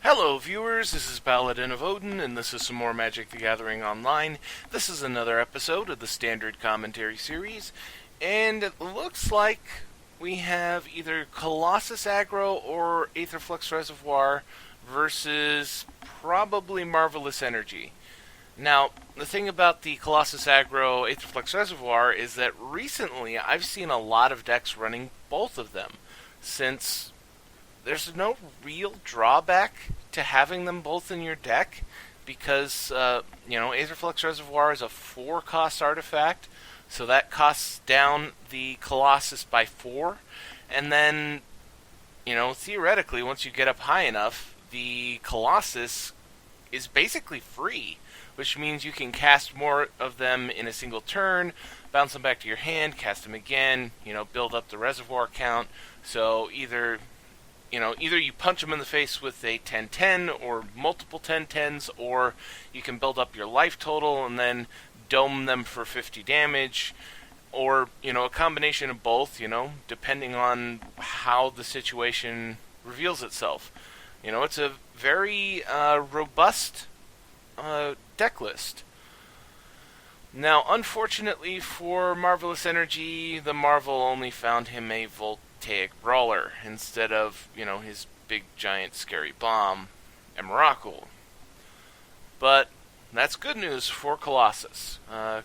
Hello viewers, this is Paladin of Odin, and this is some more Magic the Gathering Online. This is another episode of the Standard Commentary Series, and it looks like we have either Colossus Aggro or Aetherflux Reservoir versus probably Marvelous Energy. Now, the thing about the Colossus Aggro Aetherflux Reservoir is that recently I've seen a lot of decks running both of them, since there's no real drawback to having them both in your deck, because, Aetherflux Reservoir is a 4-cost artifact, so that costs down the Colossus by 4, and then, theoretically, once you get up high enough, the Colossus is basically free, which means you can cast more of them in a single turn, bounce them back to your hand, cast them again, build up the reservoir count, so either you punch them in the face with a 10-10 or multiple 10-10s, or you can build up your life total and then dome them for 50 damage, or, a combination of both, depending on how the situation reveals itself. It's a very robust deck list. Now, unfortunately for Marvelous Energy, the Marvel only found him a Voltaic Brawler instead of, his big, giant, scary bomb, Emrakul. But that's good news for Colossus.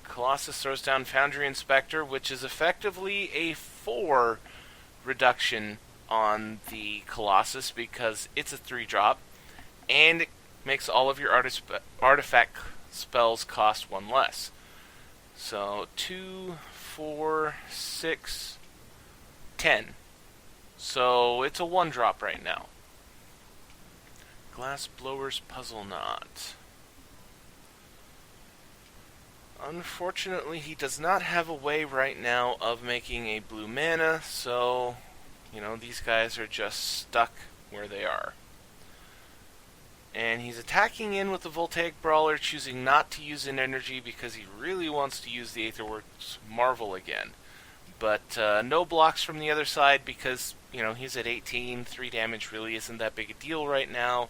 Colossus throws down Foundry Inspector, which is effectively a 4 reduction on the Colossus because it's a 3-drop, and it makes all of your artifact spells cost 1 less. So 2, 4, 6, 10. So it's a 1-drop right now. Glassblower's Puzzle Knot. Unfortunately, he does not have a way right now of making a blue mana, so, these guys are just stuck where they are. And he's attacking in with the Voltaic Brawler, choosing not to use an energy because he really wants to use the Aetherworks Marvel again. But no blocks from the other side because, he's at 18, 3 damage really isn't that big a deal right now.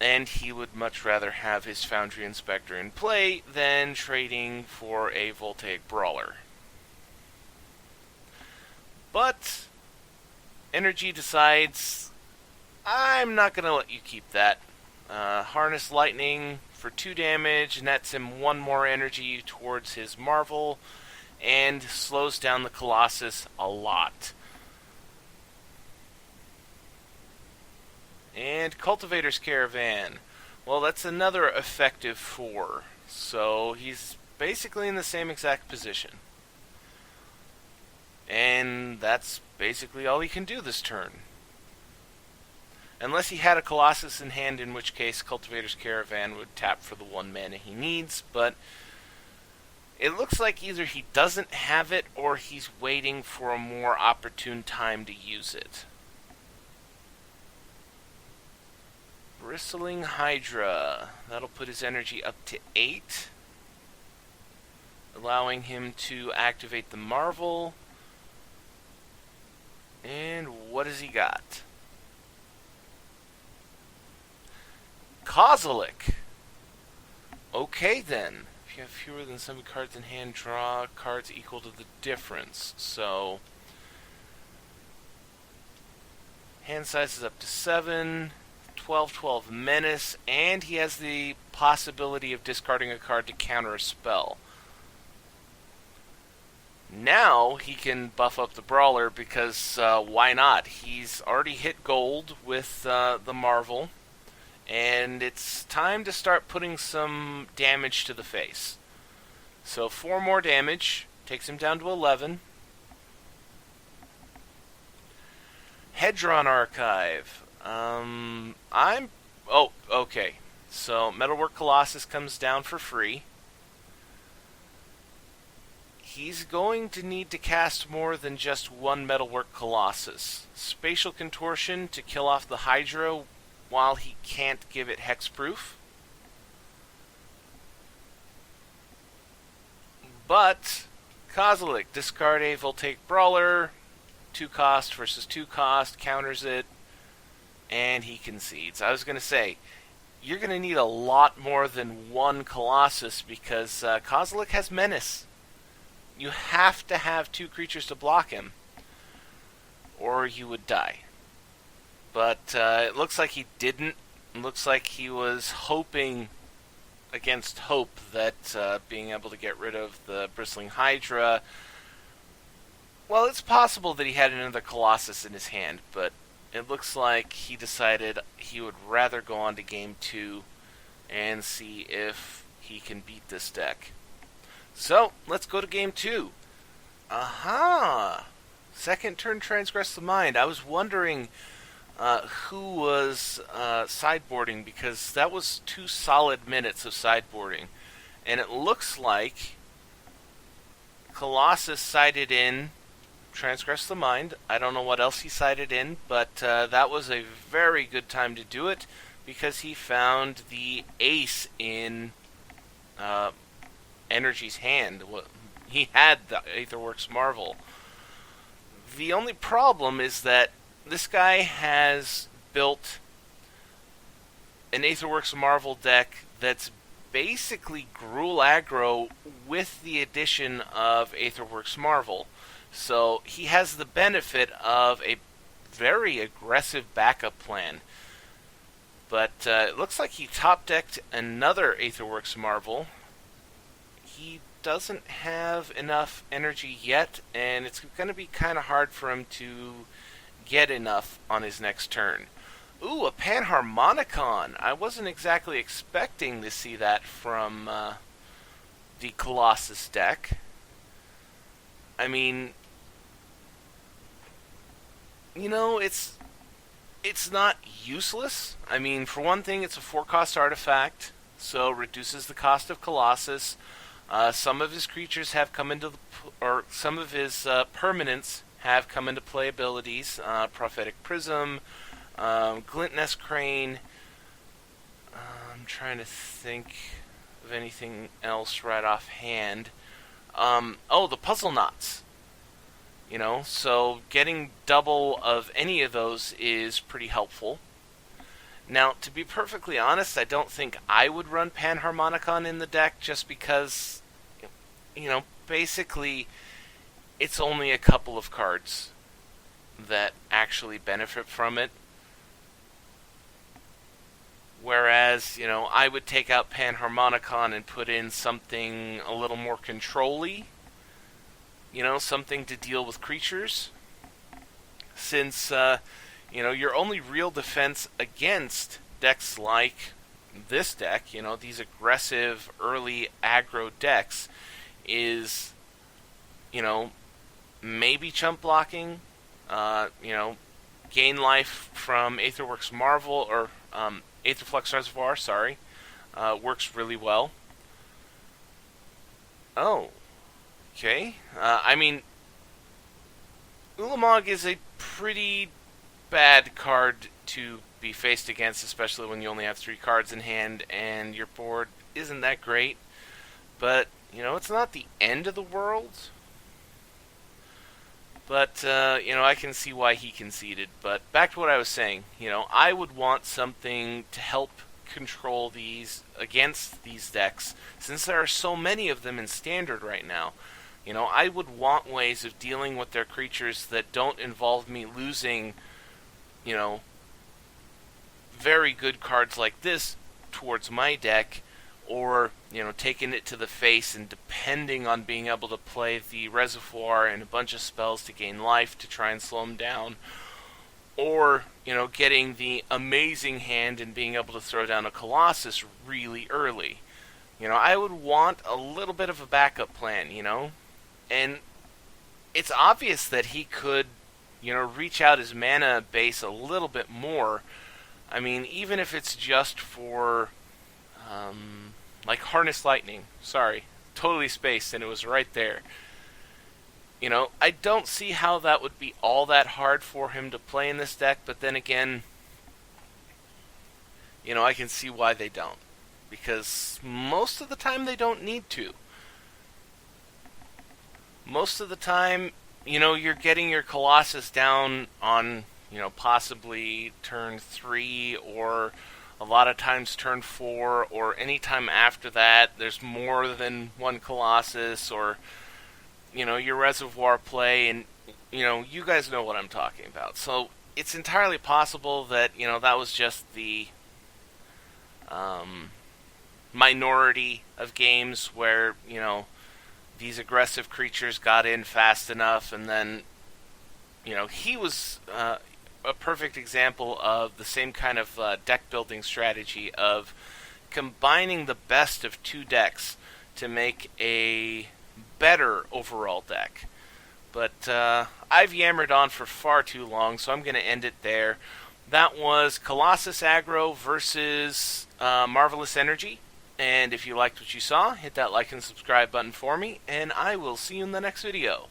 And he would much rather have his Foundry Inspector in play than trading for a Voltaic Brawler. But Energy decides, I'm not going to let you keep that. Harness Lightning for 2 damage, nets him 1 more energy towards his Marvel, and slows down the Colossus a lot. And Cultivator's Caravan. Well, that's another effective 4. So he's basically in the same exact position. And that's basically all he can do this turn. Unless he had a Colossus in hand, in which case Cultivator's Caravan would tap for the 1 mana he needs, but it looks like either he doesn't have it or he's waiting for a more opportune time to use it. Bristling Hydra. That'll put his energy up to 8, allowing him to activate the Marvel. And what has he got? Kozilek. Okay then. If you have fewer than 7 cards in hand, draw cards equal to the difference. So, hand size is up to 7. 12/12 Menace, and he has the possibility of discarding a card to counter a spell. Now he can buff up the Brawler because why not? He's already hit gold with the Marvel, and it's time to start putting some damage to the face. So 4 more damage takes him down to 11. Hedron Archive. Okay. So, Metalwork Colossus comes down for free. He's going to need to cast more than just 1 Metalwork Colossus. Spatial Contortion to kill off the Hydra while he can't give it hexproof. But Kozilek, discard a Voltaic Brawler 2 cost versus 2 cost, counters it, and he concedes. I was going to say, you're going to need a lot more than one Colossus because Kozilek has Menace. You have to have 2 creatures to block him, or you would die. But it looks like he didn't. It looks like he was hoping against hope that being able to get rid of the Bristling Hydra... Well, it's possible that he had another Colossus in his hand, but it looks like he decided he would rather go on to Game 2 and see if he can beat this deck. So, let's go to Game 2. Aha! Second turn Transgress the Mind. I was wondering who was sideboarding, because that was 2 solid minutes of sideboarding. And it looks like Colossus sided in Transgress the Mind. I don't know what else he sided in, but that was a very good time to do it, because he found the ace in Energy's hand. He had the Aetherworks Marvel. The only problem is that this guy has built an Aetherworks Marvel deck that's basically Gruul aggro with the addition of Aetherworks Marvel. So he has the benefit of a very aggressive backup plan. But it looks like he top-decked another Aetherworks Marvel. He doesn't have enough energy yet, and it's going to be kind of hard for him to get enough on his next turn. Ooh, a Panharmonicon! I wasn't exactly expecting to see that from the Colossus deck. I mean, you know, it's not useless. I mean, for one thing, it's a 4-cost artifact, so reduces the cost of Colossus. Some of his creatures have come into or some of his permanents have come into play abilities. Prophetic Prism, Glintnest Crane. I'm trying to think of anything else right offhand. Oh, the Puzzle Knots. You know, so getting double of any of those is pretty helpful. Now, to be perfectly honest, I don't think I would run Panharmonicon in the deck, just because, you know, basically it's only a couple of cards that actually benefit from it. Whereas, you know, I would take out Panharmonicon and put in something a little more control-y. You know, something to deal with creatures. Since, you know, your only real defense against decks like this deck, you know, these aggressive early aggro decks, is, you know, maybe chump blocking, you know, gain life from Aetherworks Marvel, or Aetherflux Reservoir, sorry, works really well. Oh. Okay, I mean, Ulamog is a pretty bad card to be faced against, especially when you only have 3 cards in hand and your board isn't that great. But, you know, it's not the end of the world. But, you know, I can see why he conceded. But back to what I was saying, you know, I would want something to help control these against these decks, since there are so many of them in Standard right now. You know, I would want ways of dealing with their creatures that don't involve me losing, you know, very good cards like this towards my deck, or, you know, taking it to the face and depending on being able to play the Reservoir and a bunch of spells to gain life to try and slow them down, or, you know, getting the amazing hand and being able to throw down a Colossus really early. You know, I would want a little bit of a backup plan, you know? And it's obvious that he could, you know, reach out his mana base a little bit more. I mean, even if it's just for, like Harness Lightning. Sorry, totally spaced, and it was right there. You know, I don't see how that would be all that hard for him to play in this deck, but then again, you know, I can see why they don't. Because most of the time they don't need to. Most of the time, you're getting your Colossus down on, possibly turn 3, or a lot of times turn 4, or any time after that, there's more than one Colossus, or, your reservoir play, and, you guys know what I'm talking about. So it's entirely possible that, that was just the minority of games where, these aggressive creatures got in fast enough, and then, he was a perfect example of the same kind of deck building strategy of combining the best of two decks to make a better overall deck. But I've yammered on for far too long, so I'm going to end it there. That was Colossus Aggro versus Marvelous Energy. And if you liked what you saw, hit that like and subscribe button for me, and I will see you in the next video.